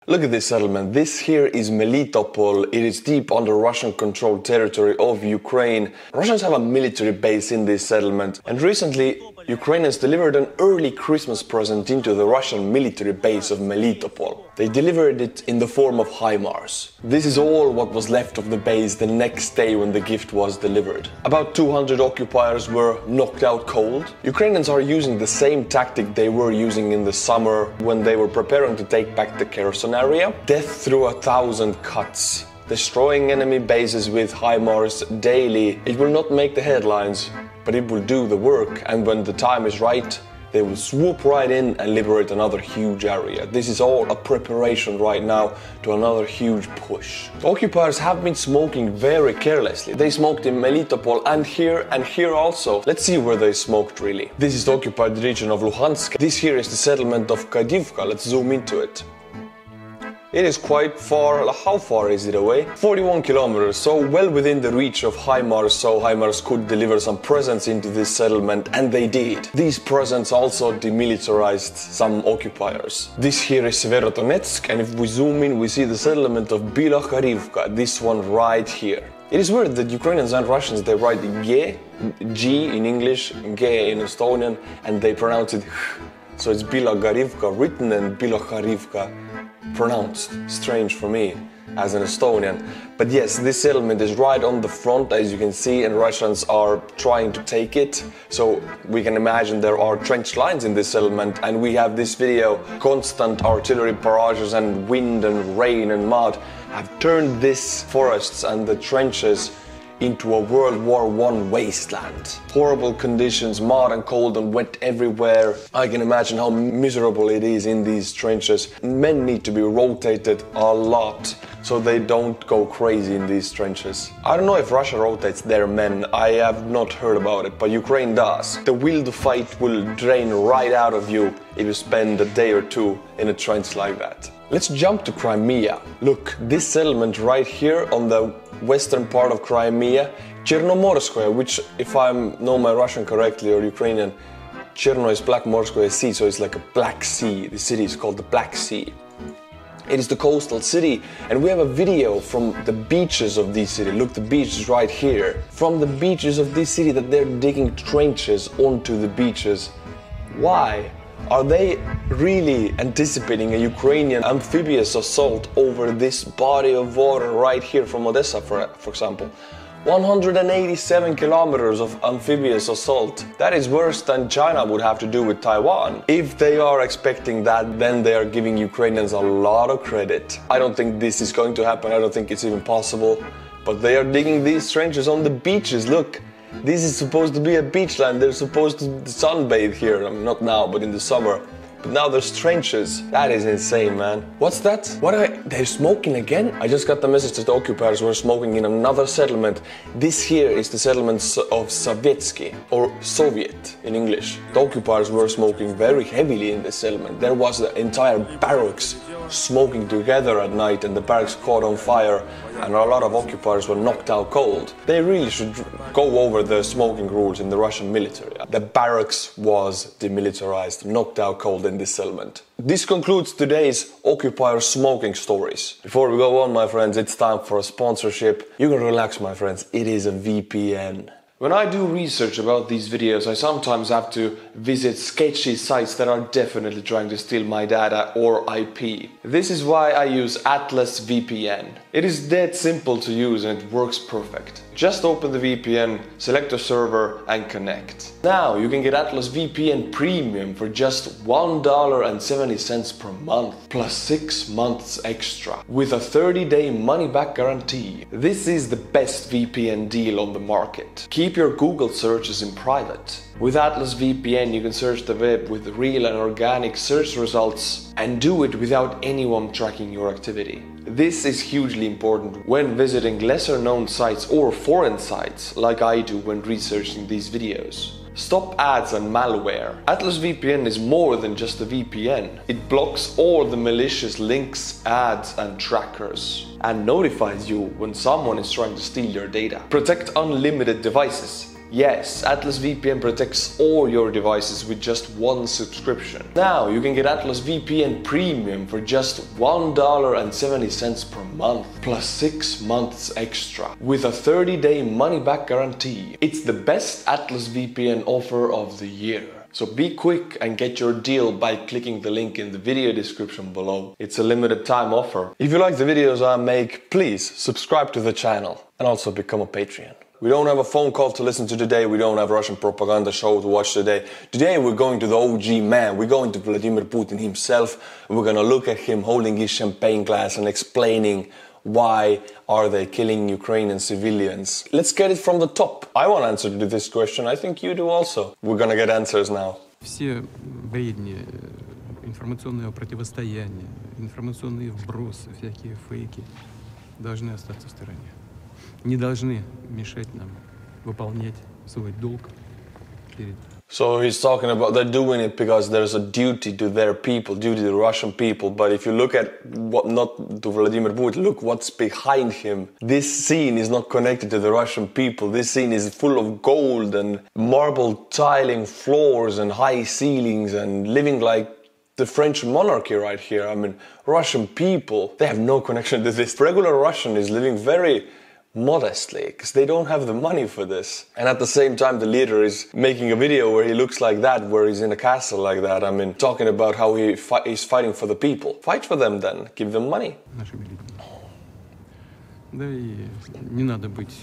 Look at this settlement. This here is Melitopol. It is deep under Russian-controlled territory of Ukraine. Russians have a military base in this settlement, and recently Ukrainians delivered an early Christmas present into the Russian military base of Melitopol. They delivered it in the form of HIMARS. This is all what was left of the base the next day when the gift was delivered. About 200 occupiers were knocked out cold. Ukrainians are using the same tactic they were using in the summer when they were preparing to take back the Kherson area. Death through 1,000 cuts. Destroying enemy bases with HIMARS daily. It will not make the headlines, but it will do the work, and when the time is right, they will swoop right in and liberate another huge area. This is all a preparation right now to another huge push. Occupiers have been smoking very carelessly. They smoked in Melitopol and here also. Let's see where they smoked really. This is the occupied region of Luhansk. This here is the settlement of Kadivka. Let's zoom into it. It is quite far. How far is it away? 41 kilometers, so well within the reach of HIMARS, so HIMARS could deliver some presents into this settlement, and they did. These presents also demilitarized some occupiers. This here is Severodonetsk, and if we zoom in, we see the settlement of Bilokharivka, this one right here. It is weird that Ukrainians and Russians, they write G in English, G in Estonian, and they pronounce it so it's Bilokharivka written and Bilokharivka pronounced. Strange for me as an Estonian. But yes, this settlement is right on the front, as you can see, and Russians are trying to take it. So we can imagine there are trench lines in this settlement, and we have this video. Constant artillery barrages and wind and rain and mud have turned these forests and the trenches into a World War I wasteland. Horrible conditions, mud and cold and wet everywhere. I can imagine how miserable it is in these trenches. Men need to be rotated a lot so they don't go crazy in these trenches. I don't know if Russia rotates their men, I have not heard about it, but Ukraine does. The will to fight will drain right out of you if you spend a day or two in a trench like that. Let's jump to Crimea. Look, this settlement right here on the western part of Crimea, Chernomorskoye, which, if I know my Russian correctly or Ukrainian, Cherno is Black, Morskoye Sea, so it's like a Black Sea. The city is called the Black Sea. It is the coastal city, and we have a video from the beaches of this city. Look, the beach is right here. From the beaches of this city that they're digging trenches onto the beaches. Why? Are they really anticipating a Ukrainian amphibious assault over this body of water right here from Odessa, for example? 187 kilometers of amphibious assault. That is worse than China would have to do with Taiwan. If they are expecting that, then they are giving Ukrainians a lot of credit. I don't think this is going to happen. I don't think it's even possible. But they are digging these trenches on the beaches. Look. This is supposed to be a beachland. They're supposed to sunbathe here. I mean, not now, but in the summer. But now there's trenches. That is insane, man. What's that? They're smoking again? I just got the message that the occupiers were smoking in another settlement. This here is the settlement of Sovietsky, or Soviet in English. The occupiers were smoking very heavily in this settlement. There was the entire barracks smoking together at night, and the barracks caught on fire, and a lot of occupiers were knocked out cold. They really should go over the smoking rules in the Russian military. The barracks was demilitarized, knocked out cold in this settlement. This concludes today's occupier smoking stories. Before we go on, my friends, it's time for a sponsorship. You can relax, my friends, it is a VPN. When I do research about these videos, I sometimes have to visit sketchy sites that are definitely trying to steal my data or IP. This is why I use Atlas VPN. It is dead simple to use and it works perfect. Just open the VPN, select a server and connect. Now you can get Atlas VPN Premium for just $1.70 per month, plus 6 months extra, with a 30-day money-back guarantee. This is the best VPN deal on the market. Keep your Google searches in private. With Atlas VPN you can search the web with real and organic search results and do it without anyone tracking your activity. This is hugely important when visiting lesser known sites or foreign sites like I do when researching these videos. Stop ads and malware. Atlas VPN is more than just a VPN. It blocks all the malicious links, ads and trackers and notifies you when someone is trying to steal your data. Protect unlimited devices. Yes, Atlas VPN protects all your devices with just one subscription. Now you can get Atlas VPN Premium for just $1.70 per month, plus 6 months extra, with a 30-day money-back guarantee. It's the best Atlas VPN offer of the year. So be quick and get your deal by clicking the link in the video description below. It's a limited time offer. If you like the videos I make, please subscribe to the channel and also become a Patreon. We don't have a phone call to listen to today, we don't have a Russian propaganda show to watch today. Today we're going to the OG man, we're going to Vladimir Putin himself. We're gonna look at him holding his champagne glass and explaining why are they killing Ukrainian civilians. Let's get it from the top. I want answer to this question, I think you do also. We're gonna get answers now. Все бредни, информационное противостояние, информационные вбросы, всякие фейки должны остаться в стороне. Не должны мешать нам выполнять свой долг перед. So he's talking about they're doing it because there's a duty to their people, duty to the Russian people. But if you look at what, not to Vladimir Putin, look what's behind him. This scene is not connected to the Russian people. This scene is full of gold and marble tiling floors and high ceilings and living like the French monarchy right here. I mean, Russian people, they have no connection to this. Regular Russian is living very modestly because they don't have the money for this. And at the same time the leader is making a video where he looks like that, where he's in a castle like that. I mean, talking about how he's fighting for the people. Fight for them then, give them money. Да и не надо быть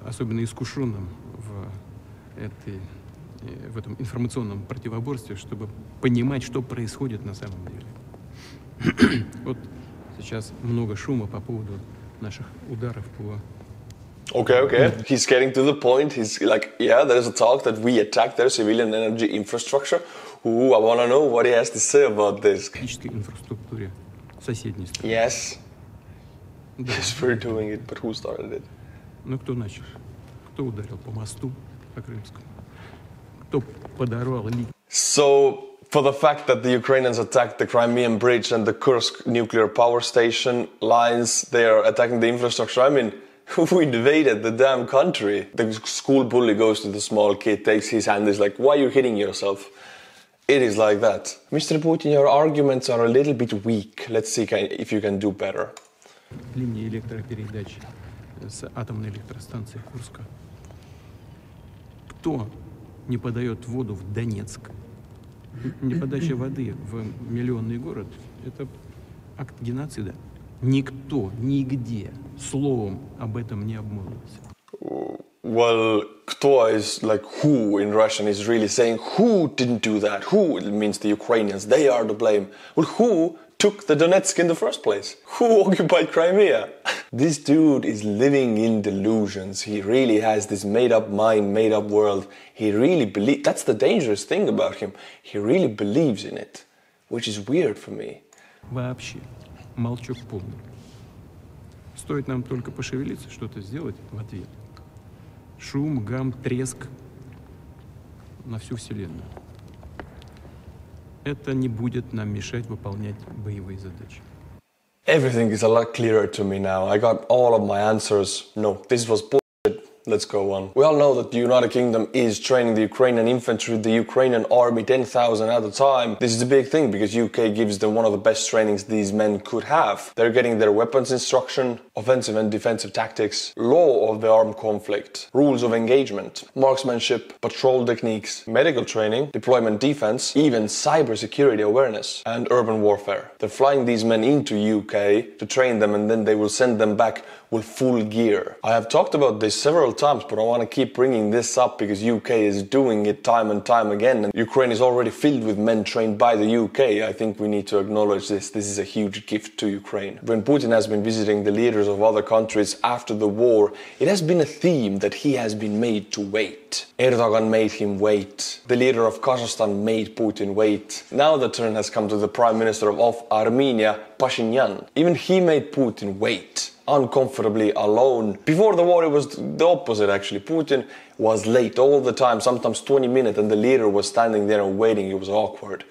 особенно искушенным в этом информационном противоборстве, чтобы понимать, что происходит на самом деле. Вот сейчас много шума по поводу наших ударов по... Okay. He's getting to the point. He's like, yeah, there's a talk that we attack their civilian energy infrastructure. Ooh, I want to know what he has to say about this. Критической инфраструктуре соседней страны. Yes. Yes, we're doing it, but who started it? Ну, кто начал? Кто ударил по мосту, по Крымскому? Кто подорвал линию? So, for the fact that the Ukrainians attacked the Crimean Bridge and the Kursk nuclear power station lines, they are attacking the infrastructure. I mean, who invaded the damn country? The school bully goes to the small kid, takes his hand, is like, why are you hitting yourself? It is like that. Mr. Putin, your arguments are a little bit weak. Let's see if you can do better. Линии электропередач с атомной электростанции Курска. Кто не подает воду в Донецк? Неподача воды в миллионный город – это акт геноцида. Никто, нигде словом об этом не обмолвился. Well, кто is like who in Russian is really saying who didn't do that? Who? It means the Ukrainians. They are to blame. Well, who took the Donetsk in the first place? Who occupied Crimea? This dude is living in delusions. He really has this made-up mind, made-up world. He really believes... That's the dangerous thing about him. He really believes in it, which is weird for me. Вообще, молчок полный. Стоит нам только пошевелиться, что-то сделать в ответ. Шум, гам, треск на всю Вселенную. Это не будет нам мешать выполнять боевые задачи. Everything is a lot clearer to me now. I got all of my answers. No, this was bullshit. Let's go on. We all know that the United Kingdom is training the Ukrainian infantry, the Ukrainian army, 10,000 at a time. This is a big thing because UK gives them one of the best trainings these men could have. They're getting their weapons instruction, offensive and defensive tactics, law of the armed conflict, rules of engagement, marksmanship, patrol techniques, medical training, deployment defense, even cybersecurity awareness and urban warfare. They're flying these men into UK to train them and then they will send them back with full gear. I have talked about this several times, but I want to keep bringing this up because UK is doing it time and time again, and Ukraine is already filled with men trained by the UK. I think we need to acknowledge this. This is a huge gift to Ukraine. When Putin has been visiting the leaders of other countries after the war, it has been a theme that he has been made to wait. Erdogan made him wait. The leader of Kazakhstan made Putin wait. Now the turn has come to the Prime Minister of Armenia, Pashinyan. Even he made Putin wait. Uncomfortably alone. Before the war it was the opposite actually. Putin was late all the time, sometimes 20 minutes, and the leader was standing there and waiting. It was awkward.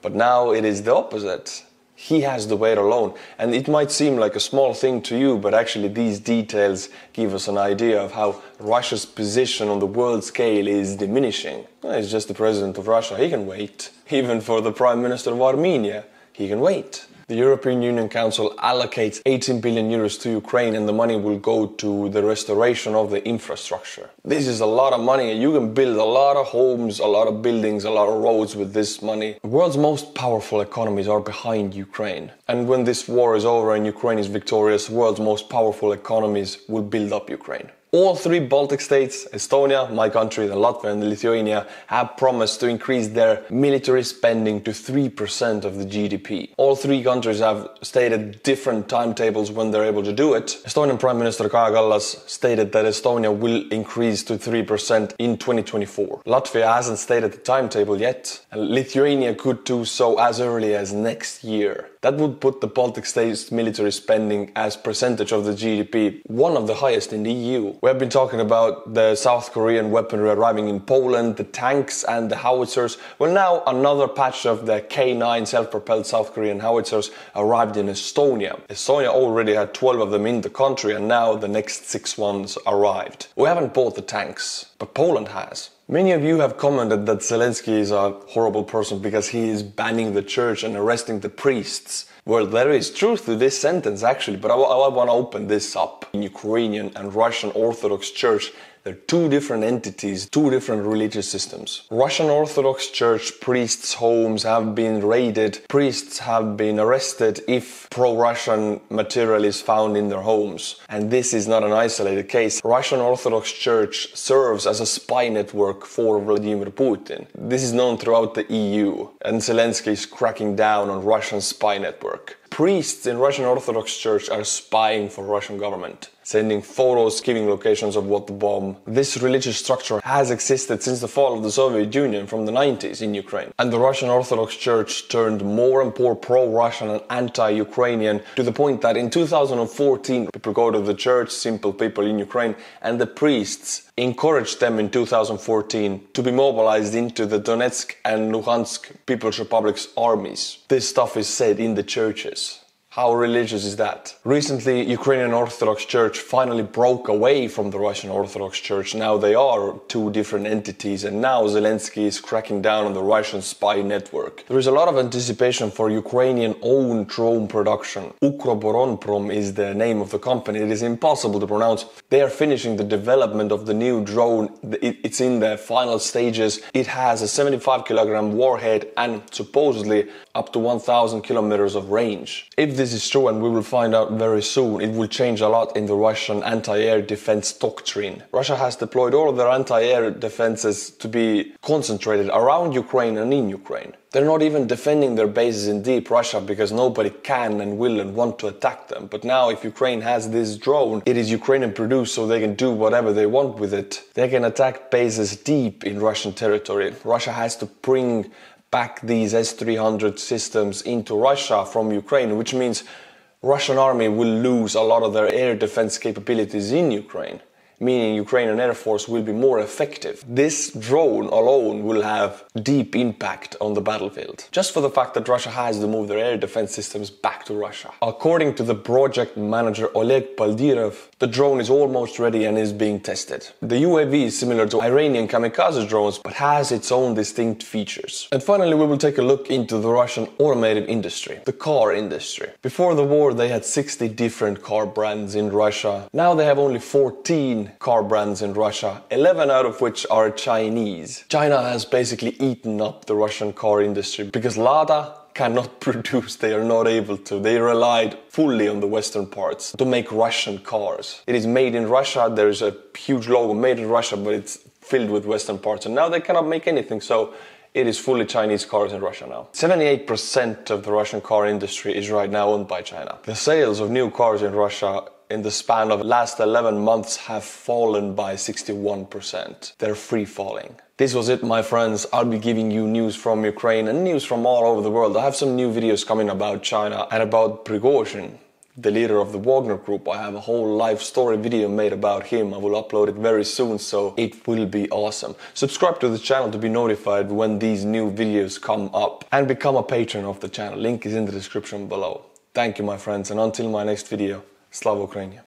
But now it is the opposite. He has the weight alone. And it might seem like a small thing to you, but actually these details give us an idea of how Russia's position on the world scale is diminishing. Well, he's just the president of Russia, he can wait. Even for the Prime Minister of Armenia, he can wait. The European Union Council allocates 18 billion euros to Ukraine, and the money will go to the restoration of the infrastructure. This is a lot of money, and you can build a lot of homes, a lot of buildings, a lot of roads with this money. The world's most powerful economies are behind Ukraine. And when this war is over and Ukraine is victorious, the world's most powerful economies will build up Ukraine. All three Baltic states, Estonia, my country, Latvia and Lithuania, have promised to increase their military spending to 3% of the GDP. All three countries have stated different timetables when they're able to do it. Estonian Prime Minister Kaja Kallas stated that Estonia will increase to 3% in 2024. Latvia hasn't stated the timetable yet, and Lithuania could do so as early as next year. That would put the Baltic states' military spending as percentage of the GDP one of the highest in the EU. We have been talking about the South Korean weaponry arriving in Poland, the tanks and the howitzers. Well, now another batch of the K9 self-propelled South Korean howitzers arrived in Estonia. Estonia already had 12 of them in the country, and now the next 6 ones arrived. We haven't bought the tanks, but Poland has. Many of you have commented that Zelensky is a horrible person because he is banning the church and arresting the priests. Well, there is truth to this sentence actually, but I want to open this up. In Ukrainian and Russian Orthodox Church, they're two different entities, two different religious systems. Russian Orthodox Church priests' homes have been raided. Priests have been arrested if pro-Russian material is found in their homes. And this is not an isolated case. Russian Orthodox Church serves as a spy network for Vladimir Putin. This is known throughout the EU, and Zelensky is cracking down on Russian spy network. Priests in Russian Orthodox Church are spying for Russian government, sending photos, giving locations of what to bomb. This religious structure has existed since the fall of the Soviet Union from the 90s in Ukraine. And the Russian Orthodox Church turned more and more pro-Russian and anti-Ukrainian to the point that in 2014 people go to the church, simple people in Ukraine, and the priests encouraged them in 2014 to be mobilized into the Donetsk and Luhansk People's Republic's armies. This stuff is said in the churches. How religious is that? Recently, Ukrainian Orthodox Church finally broke away from the Russian Orthodox Church. Now they are two different entities, and now Zelensky is cracking down on the Russian spy network. There is a lot of anticipation for Ukrainian-owned drone production. Ukroboronprom is the name of the company. It is impossible to pronounce. They are finishing the development of the new drone. It's in the final stages. It has a 75-kilogram warhead and supposedly up to 1,000 kilometers of range. If this is true, and we will find out very soon, it will change a lot in the Russian anti-air defense doctrine. Russia has deployed all of their anti-air defenses to be concentrated around Ukraine and in Ukraine. They're not even defending their bases in deep Russia because nobody can and will and want to attack them. But now if Ukraine has this drone, it is Ukrainian produced, so they can do whatever they want with it. They can attack bases deep in Russian territory. Russia has to bring back these S-300 systems into Russia from Ukraine, which means Russian army will lose a lot of their air defense capabilities in Ukraine, meaning Ukrainian Air Force will be more effective. This drone alone will have deep impact on the battlefield, just for the fact that Russia has to move their air defense systems back to Russia. According to the project manager Oleg Baldirov, the drone is almost ready and is being tested. The UAV is similar to Iranian kamikaze drones, but has its own distinct features. And finally, we will take a look into the Russian automotive industry, the car industry. Before the war, they had 60 different car brands in Russia. Now they have only 14 car brands in Russia, 11 out of which are Chinese. China has basically eaten up the Russian car industry because Lada cannot produce, they are not able to. They relied fully on the Western parts to make Russian cars. It is made in Russia, there's a huge logo made in Russia, but it's filled with Western parts, and now they cannot make anything, so it is fully Chinese cars in Russia now. 78% of the Russian car industry is right now owned by China. The sales of new cars in Russia in the span of the last 11 months have fallen by 61%. They're free falling. This was it, my friends. I'll be giving you news from Ukraine and news from all over the world. I have some new videos coming about China and about Prigozhin. the leader of the Wagner group. I have a whole live story video made about him. I will upload it very soon, so it will be awesome. Subscribe to the channel to be notified when these new videos come up, and become a patron of the channel. Link is in the description below. Thank you, my friends, and until my next video, Slava Ukraini.